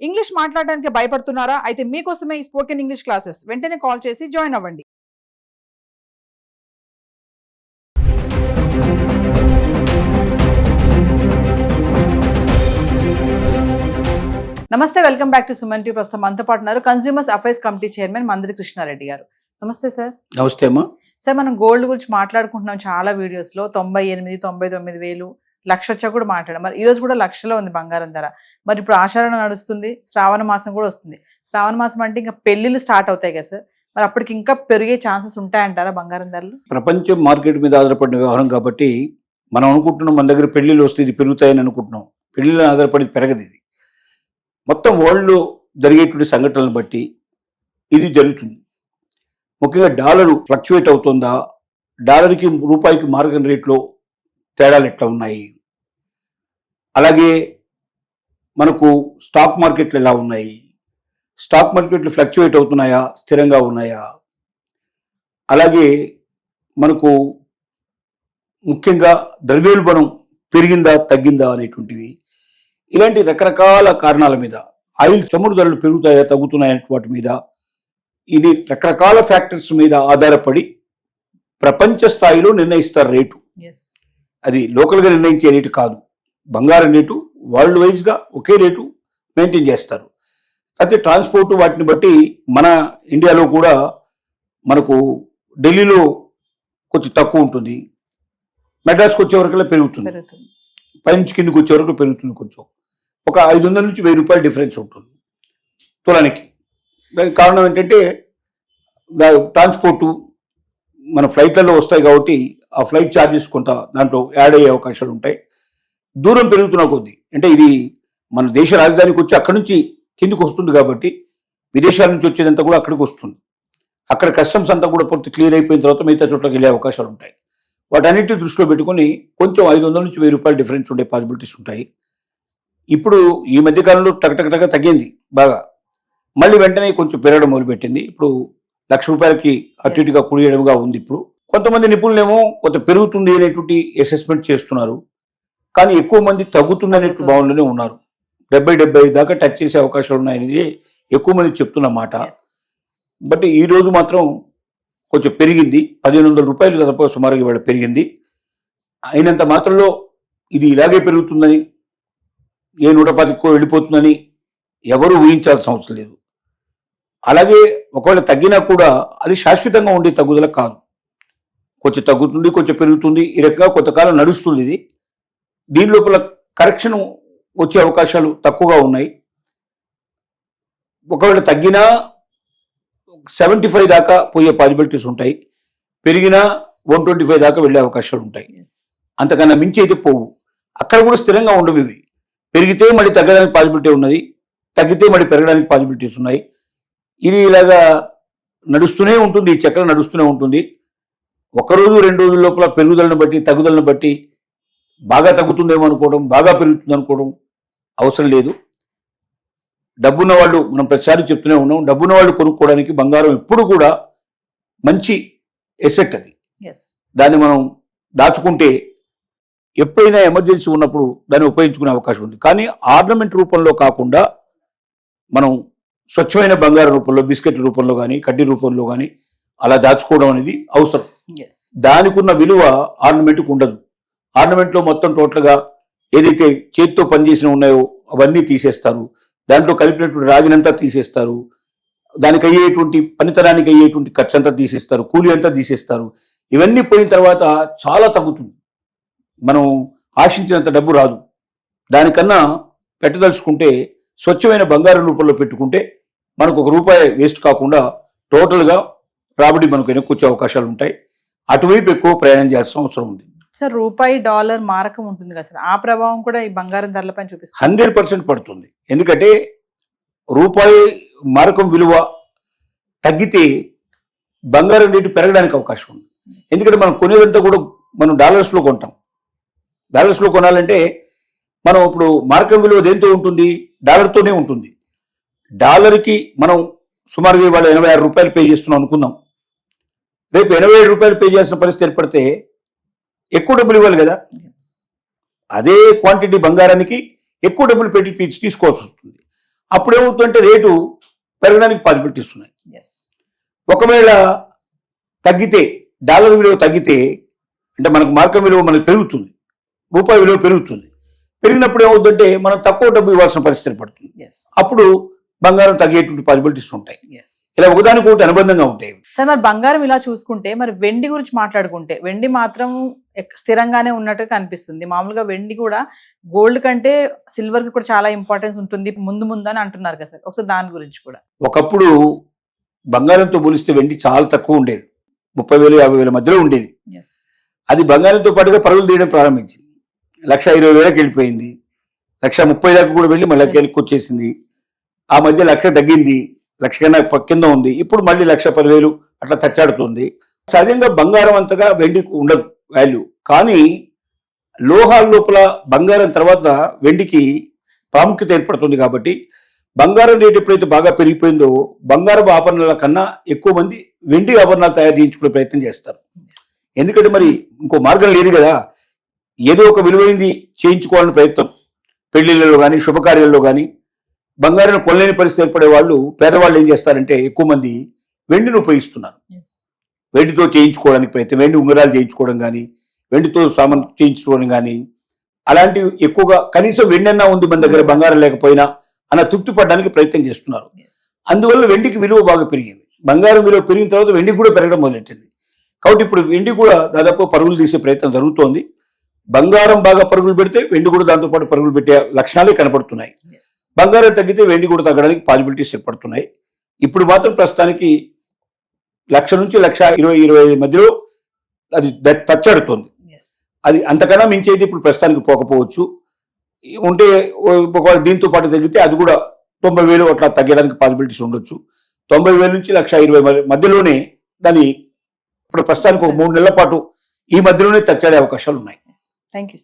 English మాట్లాడడానికి భయపడుతున్నారా? అయితే మీకోసమే ఈ స్పోకెన్ ఇంగ్లీష్ క్లాసెస్. వెంటనే కాల్ చేసి జాయిన్ అవ్వండి. నమస్తే, welcome back to Suman TV. ప్రస్తుతం మనతో పాటు ఉన్నారు consumers affairs committee chairman మందిరి Krishna Reddy గారు. నమస్తే సార్. నమస్తే అమ్మా. సార్, మనం గోల్డ్ గురించి మాట్లాడుకుంటున్నాం చాలా వీడియోస్ లో. 98, 99 వేలు, లక్ష వచ్చా కూడా మాట్లాడాం. మరి ఈ రోజు కూడా లక్షలో ఉంది బంగారం ధర. మరి ఇప్పుడు ఆషాఢం నడుస్తుంది, శ్రావణ మాసం కూడా వస్తుంది. శ్రావణ మాసం అంటే ఇంకా పెళ్లిళ్ళు స్టార్ట్ అవుతాయి కదా సార్, మరి అప్పటికి ఇంకా పెరిగే ఛాన్సెస్ ఉంటాయంటారా బంగారం ధరలు? ప్రపంచం మార్కెట్ మీద ఆధారపడిన వ్యవహారం కాబట్టి మనం అనుకుంటున్నాం మన దగ్గర పెళ్లిళ్ళు వస్తే ఇది పెరుగుతాయని అనుకుంటున్నాం. పెళ్లిళ్ళు ఆధారపడి పెరగదు. ఇది మొత్తం వరల్డ్లో జరిగేటువంటి సంఘటనలను బట్టి ఇది జరుగుతుంది. ముఖ్యంగా డాలరు ఫ్లక్చువేట్ అవుతుందా, డాలర్కి రూపాయికి మార్కెట్ రేట్లో తేడాలు ఎట్లా ఉన్నాయి, అలాగే మనకు స్టాక్ మార్కెట్లు ఎలా ఉన్నాయి, స్టాక్ మార్కెట్లు ఫ్లక్చువేట్ అవుతున్నాయా, స్థిరంగా ఉన్నాయా, అలాగే మనకు ముఖ్యంగా ద్రవ్యోల్బణం పెరిగిందా తగ్గిందా అనేటువంటివి, ఇలాంటి రకరకాల కారణాల మీద, ఆయిల్ చమురు ధరలు పెరుగుతాయా తగ్గుతున్నాయా వాటి మీద, ఇది రకరకాల ఫ్యాక్టర్స్ మీద ఆధారపడి ప్రపంచ స్థాయిలో నిర్ణయిస్తారు రేటు. అది లోకల్గా నిర్ణయించే రేటు కాదు. బంగారం రేటు వరల్డ్ వైజ్గా ఒకే రేటు మెయింటైన్ చేస్తారు. అయితే ట్రాన్స్పోర్ట్ వాటిని బట్టి మన ఇండియాలో కూడా మనకు ఢిల్లీలో కొంచెం తక్కువ ఉంటుంది, మెడ్రాస్కి వచ్చే వరకల్లా పెరుగుతుంది, పైనుంచి కిందకి వచ్చే వరకు పెరుగుతుంది. కొంచెం ఒక 500 నుంచి 1000 రూపాయలు డిఫరెన్స్ ఉంటుంది తులానికి. దానికి కారణం ఏంటంటే ట్రాన్స్పోర్టు మన ఫ్లైట్లలో వస్తాయి కాబట్టి ఆ ఫ్లైట్ ఛార్జెస్ కొంత దాంట్లో యాడ్ అయ్యే అవకాశాలు ఉంటాయి. దూరం పెరుగుతున్న కొద్దీ, అంటే ఇది మన దేశ రాజధానికి వచ్చి అక్కడి నుంచి కిందికి వస్తుంది కాబట్టి విదేశాల నుంచి వచ్చేదంతా కూడా అక్కడికి వస్తుంది. అక్కడ కస్టమ్స్ అంతా కూడా పూర్తి క్లియర్ అయిపోయిన తర్వాత మిగతా చోట్లకి వెళ్ళే అవకాశాలు ఉంటాయి. వాటన్నిటి దృష్టిలో పెట్టుకుని కొంచెం 500 నుంచి 1000 రూపాయలు డిఫరెన్స్ ఉండే పాసిబిలిటీస్ ఉంటాయి. ఇప్పుడు ఈ మధ్యకాలంలో టగటగటగ తగ్గింది బాగా, మళ్ళీ వెంటనే కొంచెం పెరగడం మొదలుపెట్టింది. ఇప్పుడు 1,00,000 రూపాయలకి అటు ఇటుగా కుడియడముగా ఉంది. ఇప్పుడు కొంతమంది నిపుణులేమో కొంత పెరుగుతుంది అనేటువంటి అసెస్మెంట్ చేస్తున్నారు, కానీ ఎక్కువ మంది తగ్గుతుంది అనేటువంటి భావనలోనే ఉన్నారు. 70-75 దాకా టచ్ చేసే అవకాశాలు ఉన్నాయనేది ఎక్కువ మంది చెప్తున్న మాట. బట్ ఈ రోజు మాత్రం కొంచెం పెరిగింది, 1,500 రూపాయలు దాదాపు సుమారుగా ఇవాళ పెరిగింది. అయినంత మాత్రంలో ఇది ఇలాగే పెరుగుతుందని, ఏ 110కు వెళ్ళిపోతుందని ఎవరు ఊహించాల్సిన అవసరం లేదు. అలాగే ఒకవేళ తగ్గినా కూడా అది శాశ్వతంగా ఉండే తగ్గుదల కాదు. కొంచెం తగ్గుతుంది, కొంచెం పెరుగుతుంది, ఈ రకంగా కొంతకాలం నడుస్తుంది. ఇది దీని లోపల కరెక్షన్ వచ్చే అవకాశాలు తక్కువగా ఉన్నాయి. ఒకవేళ తగ్గినా 75 దాకా పోయే పాసిబిలిటీస్ ఉంటాయి, పెరిగినా 125 దాకా వెళ్ళే అవకాశాలు ఉంటాయి. అంతకన్నా మించి అయితే పోవు. అక్కడ కూడా స్థిరంగా ఉండవు. ఇవి పెరిగితే మళ్ళీ తగ్గడానికి పాసిబిలిటీ ఉన్నది, తగ్గితే మళ్ళీ పెరగడానికి పాసిబిలిటీస్ ఉన్నాయి. ఇది ఇలాగా నడుస్తూనే ఉంటుంది, ఈ చక్రం నడుస్తూనే ఉంటుంది. ఒకరోజు 2 రోజుల లోపల పెరుగుదలను బట్టి తగ్గుదలను బట్టి బాగా తగ్గుతుందేమో అనుకోవడం, బాగా పెరుగుతుంది అనుకోవడం అవసరం లేదు. డబ్బున్న వాళ్ళు, మనం ప్రతిసారి చెప్తూనే ఉన్నాం, డబ్బున్న వాళ్ళు కొనుక్కోవడానికి బంగారం ఎప్పుడు కూడా మంచి ఎసెట్. అది దాన్ని మనం దాచుకుంటే ఎప్పుడైనా ఎమర్జెన్సీ ఉన్నప్పుడు దాన్ని ఉపయోగించుకునే అవకాశం ఉంది. కానీ ఆర్నమెంట్ రూపంలో కాకుండా మనం స్వచ్ఛమైన బంగారం రూపంలో, బిస్కెట్ రూపంలో కానీ కడ్డీ రూపంలో కానీ అలా దాచుకోవడం అనేది అవసరం. దానికి ఉన్న విలువ ఆర్నమెంట్కి ఉండదు. ఆర్నమెంట్లో మొత్తం టోటల్గా ఏదైతే చేతితో పనిచేసిన ఉన్నాయో అవన్నీ తీసేస్తారు, దాంట్లో కలిపినటువంటి రాగినంతా తీసేస్తారు, దానికి అయ్యేటువంటి పనితనానికి అయ్యేటువంటి ఖర్చు అంతా తీసేస్తారు, కూలి అంతా తీసేస్తారు. ఇవన్నీ పోయిన తర్వాత చాలా తగ్గుతుంది. మనం ఆశించినంత డబ్బు రాదు. దానికన్నా పెట్టదలుచుకుంటే స్వచ్ఛమైన బంగారం రూపంలో పెట్టుకుంటే మనకు ₹1 వేస్ట్ కాకుండా టోటల్గా రాబడి మనకు వెనక్కొచ్చే అవకాశాలు ఉంటాయి. అటువైపు ఎక్కువ ప్రయాణం చేయాల్సిన అవసరం ఉంది. సార్, రూపాయి డాలర్ మారకం ఉంటుంది కదా సార్, ఆ ప్రభావం కూడా ఈ బంగారం ధరలపై చూపిస్తుంది? 100% పడుతుంది. ఎందుకంటే రూపాయి మారకం విలువ తగ్గితే బంగారం రేటు పెరగడానికి అవకాశం ఉంది. ఎందుకంటే మనం కొనేదంతా కూడా మనం డాలర్స్లో కొంటాం. డాలర్స్లో కొనాలంటే మనం ఇప్పుడు మార్కం విలువ దేంతో ఉంటుంది? డాలర్తోనే ఉంటుంది. డాలర్కి మనం సుమారుగా ఇవాళ 86 రూపాయలు పే చేస్తున్నాం అనుకుందాం. రేపు 87 రూపాయలు పే చేయాల్సిన పరిస్థితి ఏర్పడితే ఎక్కువ డబ్బులు ఇవ్వాలి కదా. అదే క్వాంటిటీ బంగారానికి ఎక్కువ డబ్బులు పెట్టి తీసుకోవాల్సి వస్తుంది. అప్పుడేమవుతుందంటే రేటు పెరగడానికి పాసిబిలిటీస్ ఉన్నాయి. ఎస్. ఒకవేళ తగ్గితే డాలర్ విలువ తగ్గితే అంటే మనకు మార్కెట్ విలువ మనకు పెరుగుతుంది, రూపాయి విలువ పెరుగుతుంది. పెరిగినప్పుడు ఏమవుతుందంటే మనం తక్కువ డబ్బు ఇవ్వాల్సిన పరిస్థితి పడుతుంది. ఎస్. అప్పుడు బంగారం తగ్గేటువంటి పాసిబిలిటీస్ ఉంటాయి. ఎస్. ఇలా ఒకదానికి ఒకటి అనుబంధంగా ఉంటాయి. సార్ మరి బంగారం ఇలా చూసుకుంటే మరి వెండి గురించి మాట్లాడుకుంటే వెండి మాత్రం స్థిరంగానే ఉన్నట్టుగా కనిపిస్తుంది. మామూలుగా వెండి కూడా గోల్డ్ కంటే సిల్వర్ కి కూడా చాలా ఇంపార్టెన్స్ ఉంటుంది ముందు ముందు అని అంటున్నారు కదా సార్, ఒకసారి దాని గురించి కూడా. ఒకప్పుడు బంగారంతో పోలిస్తే వెండి చాలా తక్కువ ఉండేది, 30,000 50,000 మధ్యలో ఉండేది. ఎస్. అది బంగారంతో పాటుగా పరుగులు తీయడం ప్రారంభించింది. 1,20,000 వెళ్ళిపోయింది, 1,30,000 దాకా కూడా వెళ్ళి మళ్ళీ వెనక్కి వచ్చేసింది. ఆ మధ్య 1,00,000 తగ్గింది, 1,00,000 కన్నా కింద ఉంది. ఇప్పుడు మళ్ళీ 1,10,000 అట్లా తచ్చాడుతుంది. సహజంగా బంగారం అంతగా వెండికి ఉండదు వాల్యూ, కానీ లోహాల లోపల బంగారం తర్వాత వెండికి ప్రాముఖ్యత ఏర్పడుతుంది. కాబట్టి బంగారం రేటు ఎప్పుడైతే బాగా పెరిగిపోయిందో బంగారపు ఆభరణాల కన్నా ఎక్కువ మంది వెండి ఆభరణాలు తయారు చేయించుకునే ప్రయత్నం చేస్తారు. ఎందుకంటే మరి ఇంకో మార్గం లేదు కదా, ఏదో ఒక విలువైంది చేయించుకోవాలని ప్రయత్నం. పెళ్లిళ్ళలో కానీ శుభకార్యాల్లో కానీ బంగారం కొనలేని పరిస్థితి ఏర్పడే వాళ్ళు, పేదవాళ్ళు ఏం చేస్తారంటే ఎక్కువ మంది వెండిని ఉపయోగిస్తున్నారు. వెండితో చేయించుకోవడానికి ప్రయత్నం, వెండి ఉంగరాలు చేయించుకోవడం కానీ, వెండితో సామాన్ చేయించుకోవడం కానీ, అలాంటివి ఎక్కువగా కనీసం వెండన్నా ఉంది మన దగ్గర బంగారం లేకపోయినా అన్న తృప్తి పడడానికి ప్రయత్నం చేస్తున్నారు. అందువల్ల వెండికి విలువ బాగా పెరిగింది. బంగారం విలువ పెరిగిన తర్వాత వెండికి కూడా పెరగడం మొదలెట్టింది. కాబట్టి ఇప్పుడు వెండి కూడా దాదాపు పరుగులు తీసే ప్రయత్నం జరుగుతోంది. బంగారం బాగా పరుగులు పెడితే వెండి కూడా దాంతో పాటు పరుగులు పెట్టే లక్షణాలే కనపడుతున్నాయి. బంగారం తగ్గితే వెండి కూడా తగ్గడానికి పాసిబిలిటీస్ ఏర్పడుతున్నాయి. ఇప్పుడు మాత్రం ప్రస్తుతానికి 1,00,000 నుంచి 1,20,000 మధ్యలో అది తచ్చాడుతోంది. అది అంతకన్నా మించేది ఇప్పుడు ప్రస్తుతానికి పోకపోవచ్చు. ఉంటే ఒకవేళ దీంతో పాటు తగ్గితే అది కూడా 90,000 అట్లా తగ్గడానికి పాసిబిలిటీస్ ఉండొచ్చు. 90,000 నుంచి 1,20,000 మధ్యలోనే దాని ఇప్పుడు ప్రస్తుతానికి ఒక 3 నెలల పాటు ఈ మధ్యలోనే తచ్చాడే అవకాశాలు ఉన్నాయి. Thank you.